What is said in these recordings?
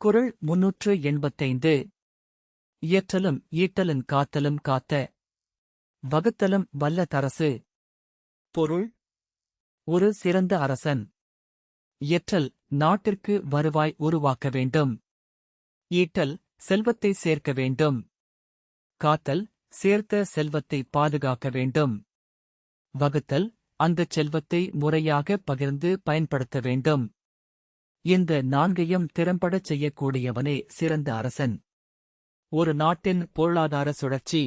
குறள் 385. இயற்றலும் ஈட்டலுங் காத்தலும் காத்த வகுத்தலும் வல்ல தரசு. பொருள்: ஒரு சிறந்த அரசன். இயற்றல் நாட்டிற்கு வருவாய் உருவாக்க வேண்டும். ஈட்டல் செல்வத்தை சேர்க்க வேண்டும். காத்தல் சேர்த்த செல்வத்தை பாதுகாக்க வேண்டும். வகுத்தல் அந்தச் செல்வத்தை முறையாக பகிர்ந்து பயன்படுத்த வேண்டும். இந்த நான்கையும் திறம்படச் செய்யக்கூடியவனே சிறந்த அரசன். ஒரு நாட்டின் பொருளாதார சுழற்சி.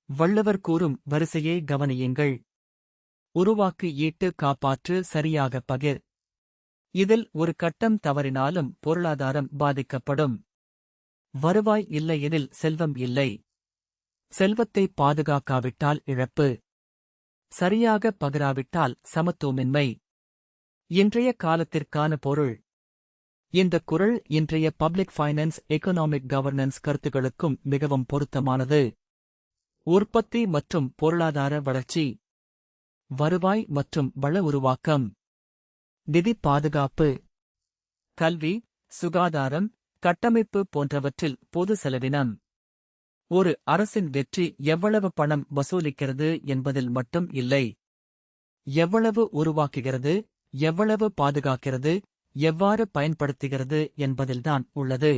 வள்ளுவர் கூறும் வரிசையை கவனியுங்கள். உருவாக்கு, ஈட்டு, காப்பாற்று, சரியாகப் பகிர். இதில் ஒரு கட்டம் தவறினாலும் பொருளாதாரம் பாதிக்கப்படும். வருவாய் இல்லையெனில் செல்வம் இல்லை. செல்வத்தை பாதுகாக்காவிட்டால் இழப்பு. சரியாகப் பகிராவிட்டால் சமத்துவமின்மை. இன்றைய காலத்திற்கான பொருள். இந்த குறள் இன்றைய பப்ளிக் ஃபைனான்ஸ், எகனாமிக் கவர்னன்ஸ் கருத்துகளுக்கும் மிகவும் பொருத்தமானது. உற்பத்தி மற்றும் பொருளாதார வளர்ச்சி, வருவாய் மற்றும் வள உருவாக்கம், நிதி பாதுகாப்பு, கல்வி, சுகாதாரம், கட்டமைப்பு போன்றவற்றில் பொது செலவினம். ஒரு அரசின் வெற்றி எவ்வளவு பணம் வசூலிக்கிறது என்பதில் மட்டும் இல்லை, எவ்வளவு உருவாக்குகிறது, எவ்வளவு பாதுகாக்கிறது, எவ்வாறு பயன்படுத்துகிறது என்பதில்தான் உள்ளது.